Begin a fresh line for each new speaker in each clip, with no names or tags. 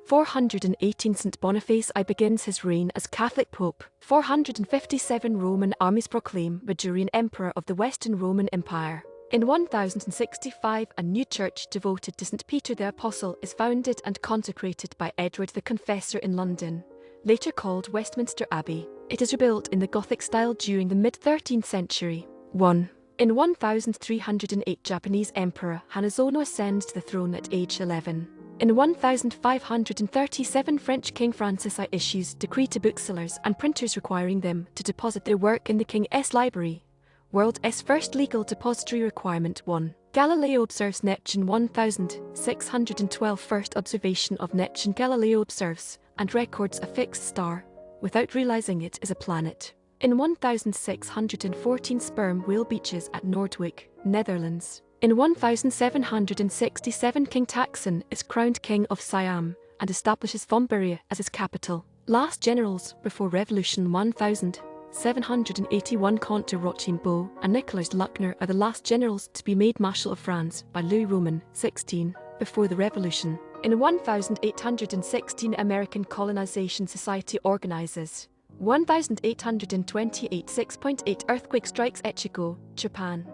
418 St Boniface I begins his reign as Catholic Pope. 457 Roman armies proclaim Majorian Emperor of the Western Roman Empire. In 1065 a new church devoted to St Peter the Apostle is founded and consecrated by Edward the Confessor in London, later called Westminster Abbey. It is rebuilt in the Gothic style during the mid-13th century. 1. In 1308 Japanese Emperor Hanazono ascends to the throne at age 11. In 1537 French King Francis I issues decree to booksellers and printers requiring them to deposit their work in the King's Library. World's First Legal Depository Requirement 1. Galileo Observes Neptune 1612 First observation of Neptune. Galileo observes and records a fixed star, without realizing it is a planet. In 1614 sperm whale beaches at Noordwijk, Netherlands. In 1767 King Taksin is crowned King of Siam and establishes Thomburia as his capital. Last generals before revolution 1781 Comte de Rochambeau and Nicolas Luckner are the last generals to be made Marshal of France by Louis XVI before the revolution. In 1816 American Colonization Society organizes 1828 6.8 earthquake strikes Echigo, Japan.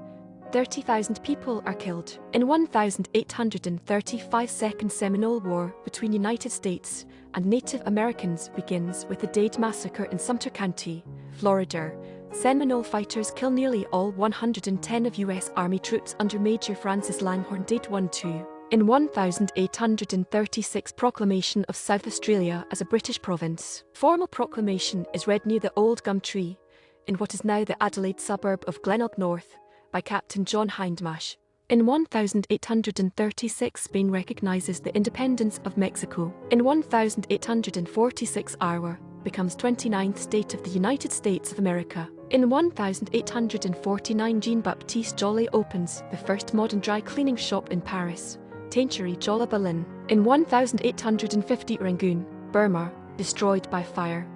30,000 people are killed. In 1835 Second Seminole War between United States and Native Americans begins with the Dade Massacre in Sumter County, Florida. Seminole fighters kill nearly all 110 of U.S. Army troops under Major Francis Langhorne Dade 1-2. In 1836 Proclamation of South Australia as a British province. Formal proclamation is read near the Old Gum Tree, in what is now the Adelaide suburb of Glenelg North, by Captain John Hindmarsh. In 1836 Spain recognizes the independence of Mexico. In 1846 Iowa becomes 29th state of the United States of America. In 1849 Jean Baptiste Jolly opens the first modern dry cleaning shop in Paris, Teinturerie Jolly-Belin. In 1850 Rangoon, Burma, destroyed by fire.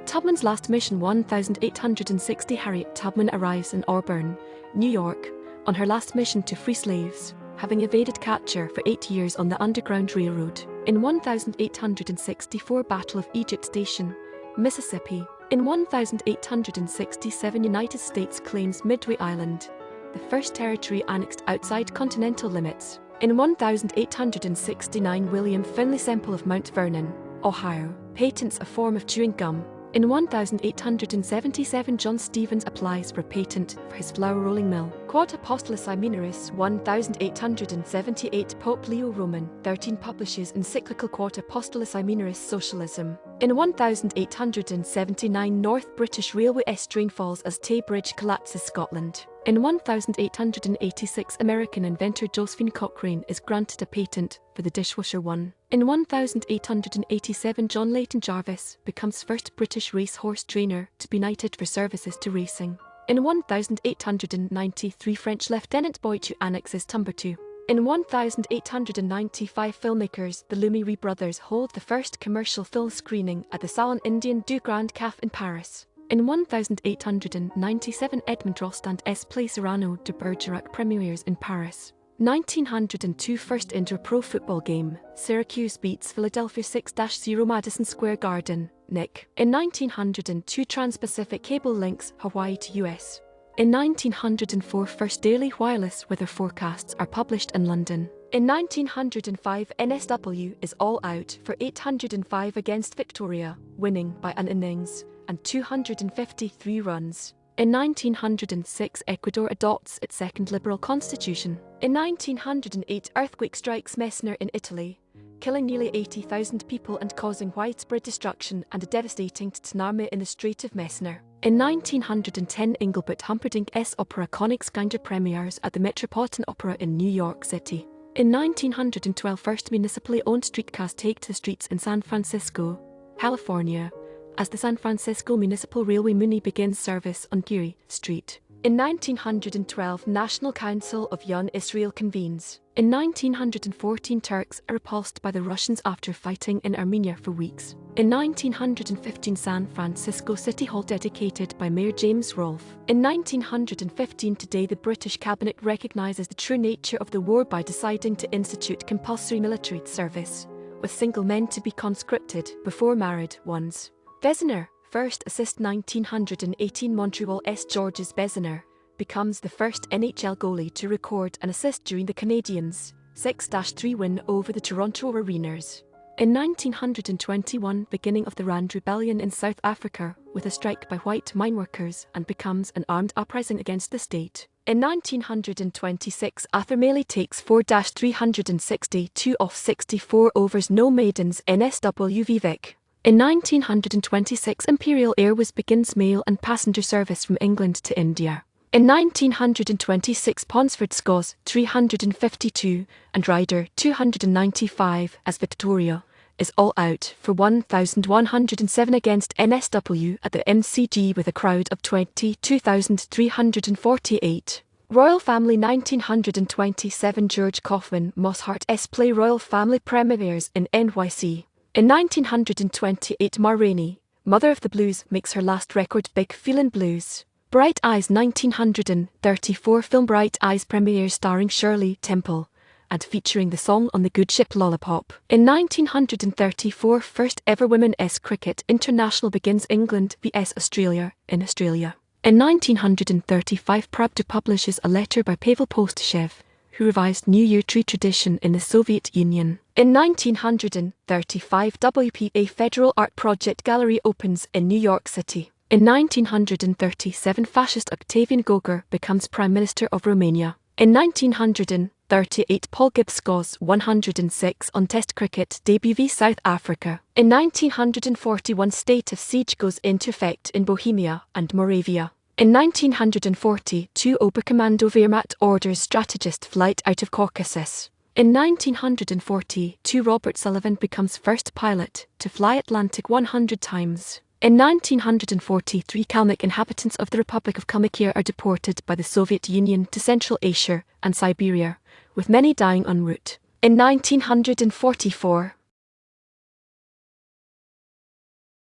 Tubmans Last Mission 1860 Harriet Tubman arrives in Auburn, New York, on her last mission to free slaves, having evaded capture for 8 years on the Underground Railroad. In 1864 Battle of Egypt Station, Mississippi. In 1867 United States claims Midway Island, the first territory annexed outside continental limits. In 1869 William Finley Semple of Mount Vernon, Ohio, patents a form of chewing gum. In 1877 John Stevens applies for a patent for his flour rolling mill. Quod Apostolici Muneris 1878 Pope Leo XIII publishes encyclical Quod Apostolici Muneris Socialism. In 1879 North British Railway estuarine falls as Tay Bridge collapses Scotland. In 1886 American inventor Josephine Cochrane is granted a patent for the dishwasher 1. In 1887 John Layton Jarvis becomes first British racehorse trainer to be knighted for services to racing. In 1893 French Lieutenant Boitou annexes Timbuktu. In 1895 Filmmakers the Lumière brothers hold the first commercial film screening at the Salon Indien du Grand Café in Paris. In 1897 Edmond Rostand's play Cyrano de Bergerac premieres in Paris. 1902 First inter-pro football game, Syracuse beats Philadelphia 6-0 Madison Square Garden, Nick. In 1902 Trans-Pacific cable links Hawaii to US. In 1904 First daily wireless weather forecasts are published in London. In 1905 NSW is all out for 805 against Victoria, winning by an innings and 253 runs. In 1906 Ecuador adopts its second liberal constitution. In 1908 earthquake strikes Messina in Italy, killing nearly 80,000 people and causing widespread destruction and a devastating tsunami in the Strait of Messina. In 1910 Engelbert Humperdinck's opera Königskinder premieres at the Metropolitan Opera in New York City. In 1912 first municipally owned streetcars take to the streets in San Francisco, California, as the San Francisco Municipal Railway Muni begins service on Geary Street. In 1912 National Council of Young Israel convenes. In 1914 Turks are repulsed by the Russians after fighting in Armenia for weeks. In 1915 San Francisco City Hall dedicated by Mayor James Rolfe. In 1915 today the British Cabinet recognises the true nature of the war by deciding to institute compulsory military service, with single men to be conscripted before married ones. Bessener, first assist 1918 Montreal's Georges Bessener, becomes the first NHL goalie to record an assist during the Canadiens' 6-3 win over the Toronto Arenas. In 1921, beginning of the Rand Rebellion in South Africa, with a strike by white mineworkers, and becomes an armed uprising against the state. In 1926, Arthur Mailey takes 4-362 off 64 overs no maidens NSW Vivek. In 1926, Imperial Airways begins mail and passenger service from England to India. In 1926, Ponsford scores 352 and Ryder 295 as Victoria is all out for 1,107 against NSW at the MCG with a crowd of 22,348. Royal Family 1927 George Kaufman Mosshart's play Royal Family premieres in NYC. In 1928 Ma Rainey, Mother of the Blues, makes her last record Big Feelin' Blues. Bright Eyes 1934 film Bright Eyes premieres starring Shirley Temple and featuring the song On the Good Ship Lollipop. In 1934, first ever Women's Cricket International begins England vs Australia in Australia. In 1935, Pravda publishes a letter by Pavel Postyshev, who revised New Year tree tradition in the Soviet Union. In 1935, WPA Federal Art Project Gallery opens in New York City. In 1937, fascist Octavian Goger becomes Prime Minister of Romania. In 1938, Paul Gibbs scores 106 on Test cricket debut v South Africa. In 1941, state of siege goes into effect in Bohemia and Moravia. In 1942, Oberkommando Wehrmacht orders strategist flight out of Caucasus. In 1942, Robert Sullivan becomes first pilot to fly Atlantic 100 times. In 1943, Kalmyk inhabitants of the Republic of Kalmykia are deported by the Soviet Union to Central Asia and Siberia, with many dying en route. In 1944,